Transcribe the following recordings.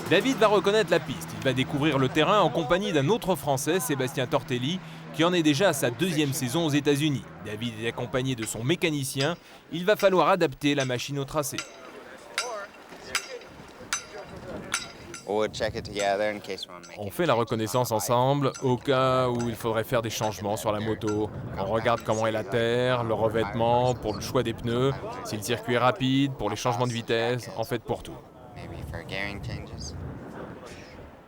David va reconnaître la piste. Il va découvrir le terrain en compagnie d'un autre Français, Sébastien Tortelli, qui en est déjà à sa 2e saison aux États-Unis. David est accompagné de son mécanicien. Il va falloir adapter la machine au tracé. On fait la reconnaissance ensemble au cas où il faudrait faire des changements sur la moto. On regarde comment est la terre, le revêtement, pour le choix des pneus, si le circuit est rapide, pour les changements de vitesse, en fait pour tout.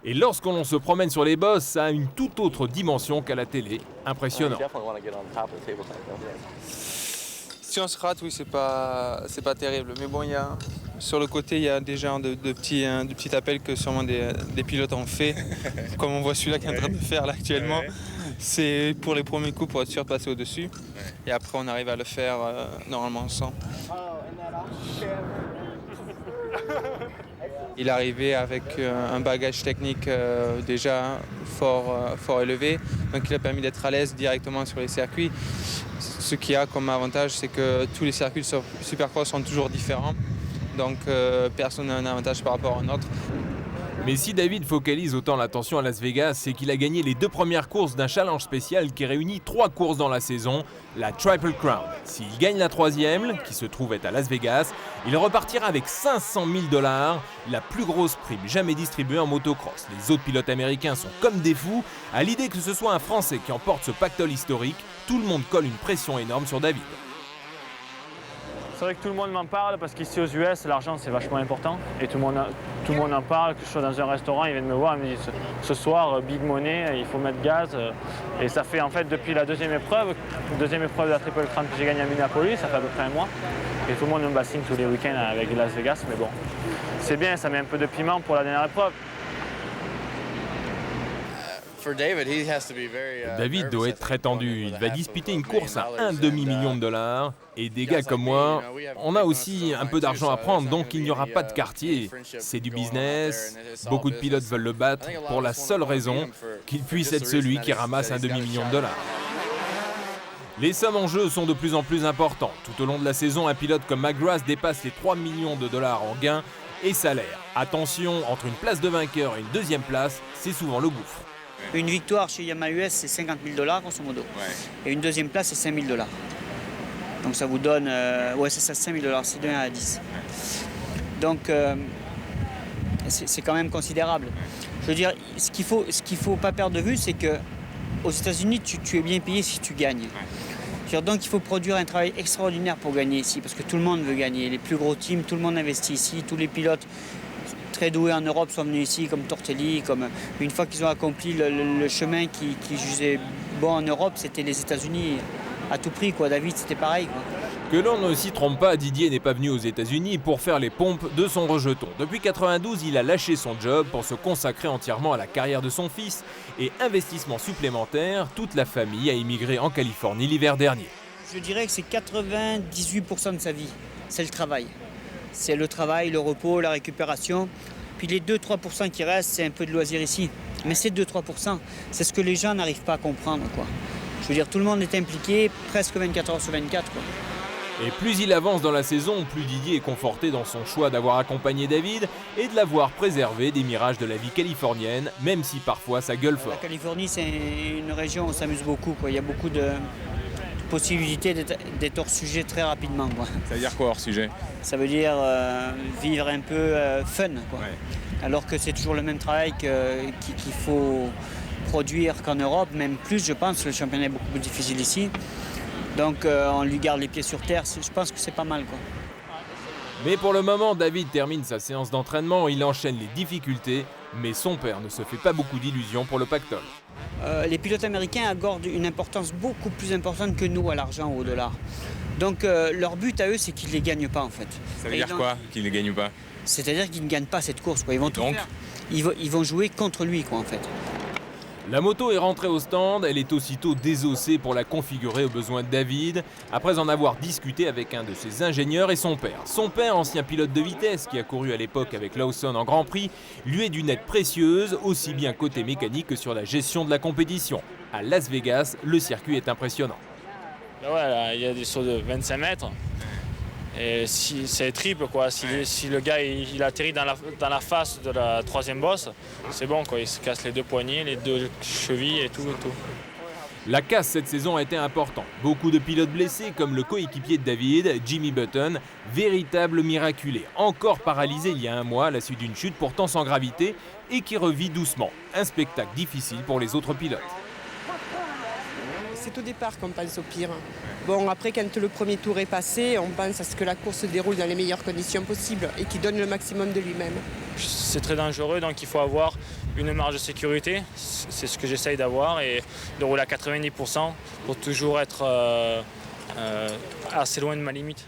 Et lorsqu'on se promène sur les bosses, ça a une toute autre dimension qu'à la télé. Impressionnant. Si on se rate, oui, c'est pas terrible. Mais bon, sur le côté, il y a déjà de petits appels que sûrement des pilotes ont fait. Comme on voit celui-là qui est en train de faire là actuellement. C'est pour les premiers coups pour être sûr de passer au-dessus. Et après, on arrive à le faire normalement sans. Il est arrivé avec un bagage technique déjà fort élevé, donc il a permis d'être à l'aise directement sur les circuits. Ce qu'il y a comme avantage, c'est que tous les circuits sur Supercross sont toujours différents, donc personne n'a un avantage par rapport à un autre. Mais si David focalise autant l'attention à Las Vegas, c'est qu'il a gagné les 2 premières courses d'un challenge spécial qui réunit 3 courses dans la saison, la Triple Crown. S'il gagne la 3e, qui se trouve être à Las Vegas, il repartira avec 500 000 $, la plus grosse prime jamais distribuée en motocross. Les autres pilotes américains sont comme des fous. À l'idée que ce soit un Français qui emporte ce pactole historique, tout le monde colle une pression énorme sur David. C'est vrai que tout le monde m'en parle parce qu'ici aux US, l'argent c'est vachement important et tout le monde en parle. Que je sois dans un restaurant, ils viennent me voir, ils me disent ce soir, big money, il faut mettre gaz. Et ça fait en fait depuis la deuxième épreuve de la Triple Crown que j'ai gagnée à Minneapolis, ça fait à peu près un mois. Et tout le monde me bassine tous les week-ends avec Las Vegas, mais bon, c'est bien, ça met un peu de piment pour la dernière épreuve. David doit être très tendu. Il va disputer une course à un demi-million de $. Et des gars comme moi, on a aussi un peu d'argent à prendre, donc il n'y aura pas de quartier. C'est du business. Beaucoup de pilotes veulent le battre pour la seule raison qu'il puisse être celui qui ramasse un demi-million de $. Les sommes en jeu sont de plus en plus importantes. Tout au long de la saison, un pilote comme McGrath dépasse les 3 millions de $ en gains et salaire. Attention, entre une place de vainqueur et une 2e place, c'est souvent le gouffre. Une victoire chez Yamaha US, c'est 50 000 $ grosso modo. Et une 2e place, c'est 5 000 $. Donc ça vous donne, c'est ça, 5 000 $, c'est de 1 à 10. Donc c'est quand même considérable. Je veux dire, ce qu'il faut pas perdre de vue, c'est qu'aux États-Unis, tu es bien payé si tu gagnes. Donc il faut produire un travail extraordinaire pour gagner ici, parce que tout le monde veut gagner. Les plus gros teams, tout le monde investit ici, tous les pilotes très doués en Europe sont venus ici, comme Tortelli, une fois qu'ils ont accompli le chemin qui jugeait bon en Europe, c'était les États-Unis à tout prix, quoi. David, c'était pareil, quoi. Que l'on ne s'y trompe pas, Didier n'est pas venu aux États-Unis pour faire les pompes de son rejeton. Depuis 92, il a lâché son job pour se consacrer entièrement à la carrière de son fils. Et investissement supplémentaire, toute la famille a immigré en Californie l'hiver dernier. Je dirais que c'est 98% de sa vie, c'est le travail. C'est le travail, le repos, la récupération. Puis les 2-3% qui restent, c'est un peu de loisir ici. Mais ces 2-3%, c'est ce que les gens n'arrivent pas à comprendre, quoi. Je veux dire, tout le monde est impliqué presque 24 heures sur 24, quoi. Et plus il avance dans la saison, plus Didier est conforté dans son choix d'avoir accompagné David et de l'avoir préservé des mirages de la vie californienne, même si parfois ça gueule fort. La Californie, c'est une région où on s'amuse beaucoup, quoi. Il y a beaucoup de possibilité d'être hors sujet très rapidement, quoi. Ça veut dire quoi hors sujet? Ça veut dire vivre un peu fun, quoi. Ouais. Alors que c'est toujours le même travail qu'il faut produire qu'en Europe, même plus, je pense. Le championnat est beaucoup plus difficile ici. Donc on lui garde les pieds sur terre, je pense que c'est pas mal, quoi. Mais pour le moment, David termine sa séance d'entraînement, il enchaîne les difficultés, mais son père ne se fait pas beaucoup d'illusions pour le pactole. Les pilotes américains accordent une importance beaucoup plus importante que nous à l'argent ou au dollar. Donc leur but à eux, c'est qu'ils ne les gagnent pas, en fait. Ça veut dire quoi, qu'ils ne les gagnent pas? C'est-à-dire qu'ils ne gagnent pas cette course, quoi. Ils vont tout faire. Ils vont jouer contre lui, quoi, en fait. La moto est rentrée au stand, elle est aussitôt désossée pour la configurer aux besoins de David, après en avoir discuté avec un de ses ingénieurs et son père. Son père, ancien pilote de vitesse qui a couru à l'époque avec Lawson en Grand Prix, lui est d'une aide précieuse, aussi bien côté mécanique que sur la gestion de la compétition. À Las Vegas, le circuit est impressionnant. Là, ouais, là, il y a des sauts de 25 mètres. Et si c'est triple, quoi. Si le gars il atterrit dans la face de la troisième bosse, c'est bon, quoi. Il se casse les 2 poignets, les 2 chevilles et tout. La casse cette saison a été importante. Beaucoup de pilotes blessés, comme le coéquipier de David, Jimmy Button, véritable miraculé, encore paralysé il y a 1 mois à la suite d'une chute pourtant sans gravité et qui revit doucement. Un spectacle difficile pour les autres pilotes. C'est au départ qu'on pense au pire. Bon, après, quand le premier tour est passé, on pense à ce que la course se déroule dans les meilleures conditions possibles et qu'il donne le maximum de lui-même. C'est très dangereux, donc il faut avoir une marge de sécurité. C'est ce que j'essaye d'avoir et de rouler à 90% pour toujours être assez loin de ma limite.